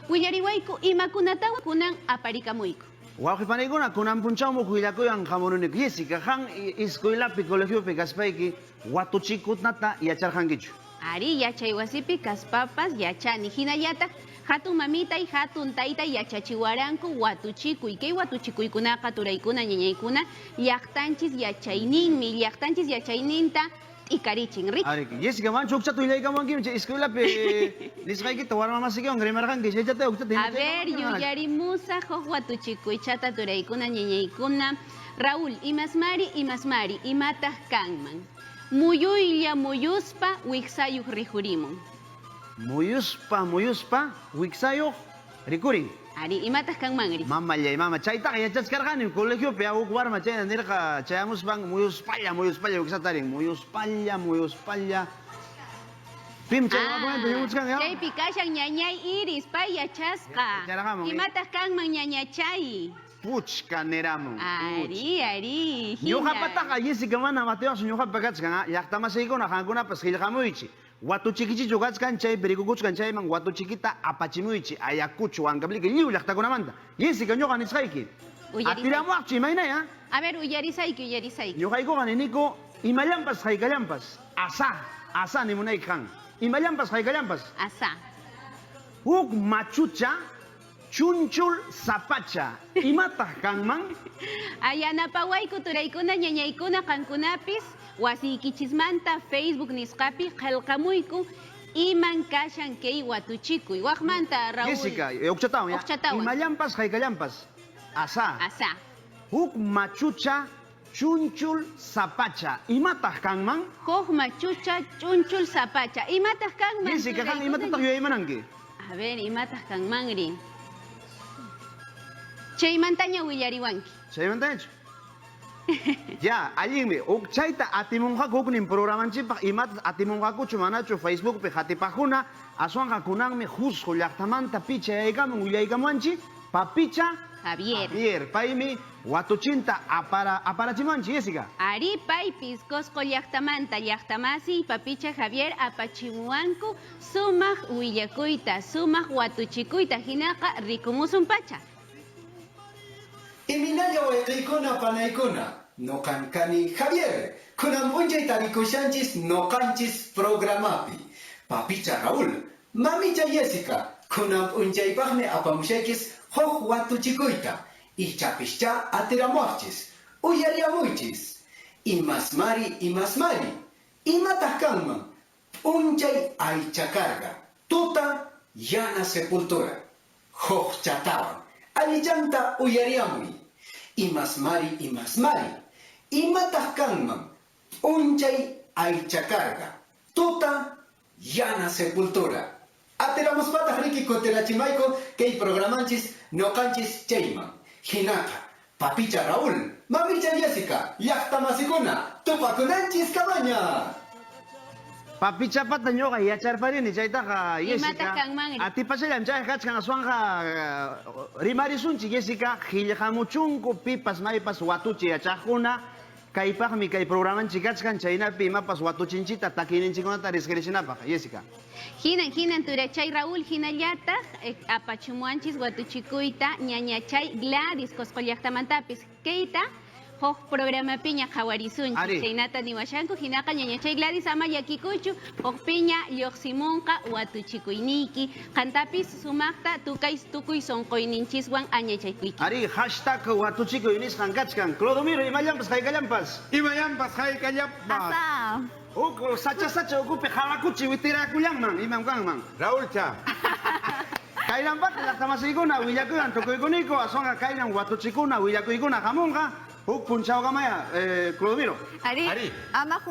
willariwayku imakunatawa kunan aparikamuyku. Wawqipanaykuna kunan punchawmi huillakuyan hamununiku. Jessica, han escuelapi, colegiopi kaspayki watuchikunata yacharqankichu. Ari yachay wasipi kaspapas yachani hinallata hatun mamita y hatun tayta yachachiwaranku watuchikuy. Kay watuchikuykunaqa turaykuna ñañaykuna llaqtanchis yachayninmi, llaqtanchis yachayninta ikarichin rik. Ari, Jessica, manchu ukchata willaykamunkimi escuelapi nisqaykita warmamasiykiwan rimarqanki chaychata ukchata. A ver, yuyarimusa huk watuchikuychata turaykuna ñañaykuna. Raúl, imasmari, imataq kanman. Muyuylla muyuspa wiksayuq rikurimun. Muyuspa, wiksayuq rikurin. Ari, imataq kanmanri. Mamallay, mama, chaytaqa yachaskarqani colegiopi huk warma chayna nirqa chayamuspan muyuspalla wiksatarin. Muyuspalla. Pim chaywakunanta llamuchkan. Chaypi kashan ñañay iris pay yachasqa. Imataq kanman ñañachay. Puchka neramun. Ari. Ñuqapataqa Jessica mana Mateos ñuqapa kachkan llaqtamasiykuna qankunapas qillqamuychi. Watuchikichichu kachkan chaypi rikukuchkan chayman watuchikita apachimuychi Ayacucho, Ancaplica lliw llaqtakunamanta. Jessica ñuqa nisqayki. Atiramuaqchu imaynaya. A ver, uyarisayki. Ñuqaykuqa niniku imallampas hayk'allampas asa nimunayki kan. Imallampas hayk'allampas. Asa. Huk machucha chunchul sapacha. Imataq kanman? Ayanapawayku turaykuna ñañaykuna qankunapis wasiykichismanta Facebook nisqapi qillqamuyku iman kashan kay watuchikuy. Waqmanta Raúl. Jessica, ukchatawan. Imallampas hayk'allampas asa. Huk machucha chunchul sapacha. Imataq kanman? Huk machucha chunchul sapacha. Imataq kanman? Jessica, kan imatataq yuyaymananki? A ver, imataq kanmanri. Chaymantaña willariwanki. Chaymantañachu. Ya, allinmi. Chayta atimunqaku huknin programanchipaq imatas atimunqakuchu manachu Facebookpi hatipaqkuna aswanqa kunanmi Jusco llaqtamanta picha yaykamun willaykamuanchi papicha Javier. Paymi watuchinta aparachimanchi, Jessica. Ari pay piscosco llaqtamanta llaqtamasi papicha Javier apachimuanku sumaq willakuyta, sumaq watuchikuyta hinaqa rikumusun pacha. Iminalla wayqaykuna panaykuna, noqankani Javier, kunan p'unchay tarikushanchis noqanchis programapi. Papicha Raúl, mamicha Jessica, kunan p'unchaypaqmi apamushaychis huk watuchikuyta, ichapischa atiramuaqchis, uyariamuychis. Imasmari, imataq kanman, p'unchay aychakarga, tuta yana sepultura, huk chatawan, allichanta uyariamuy. Imasmari, imataq kanman, p'unchay aychakarga, tuta yana sepultura. Atiramuspataq riki kutirachimayku kay programanchis noqanchis chayman. Hinaqa, papicha Raúl, mamicha Jessica, llaqtamasikuna, tupakunanchis cabaña. Papichapata ñuqa yacharparini chaytaqa Jessica. Imataq kanmanri. Atipashallam chay kachkan aswanqa rimarisunchi Jessica qillqamuchunku pipas maypas watuchi yachaqkuna kaypaqmi kay programanchi kachkan chaynapi imapas watuchinchita takininchikunata risqirichinapaq Jessica. Hinan turachay Raúl hinallataq apachimuanchis watuchikuyta ñañachay Gladys Cosco llaqtamantapis. Kayta huk programapiña qhawarisunchis. Chaynata niwashanku hinaqa ñañachay Gladys ama llakikuchu hukpiña lluqsimunqa watuchikuyniki qantapis sumaqta tukuy sonqoyninchiswan añachaykuyki. Ari hashtag watuchikuy nisqan kachkan. Clodomiro imallampas hayk'allampas. Imallampas hayk'allampas. Asa. Huk sacha ukupi qhalakuchi witirakullanman imam kanman. Raúl cha. Kaynampata llaqtamasiykuna willakuyan tukuykuniku aswanqa kaynan watuchikuna willakuykuna hamunqa huk punchawqamaya Clodomiro. Ari. Ama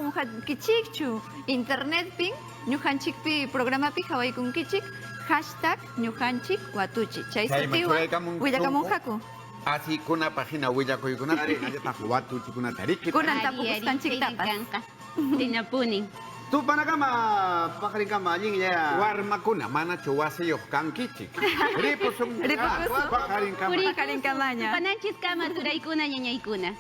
kichikchu internetpi ñuqanchikpi programapi hawaykunkichik hashtag ñuqanchik watuchi. Chay sutiwan willakamunqaku. Así kuna página willakuykunata allataq watuchikunata riki. Kunan tapusqanchiktapas. Tinapunin. Tupanakama pakrinkama allin Warmakuna manachu wasiyuq kankichik. Ripusun. Pakarinkamanya. Pananchis kama turaykuna ñañaykuna.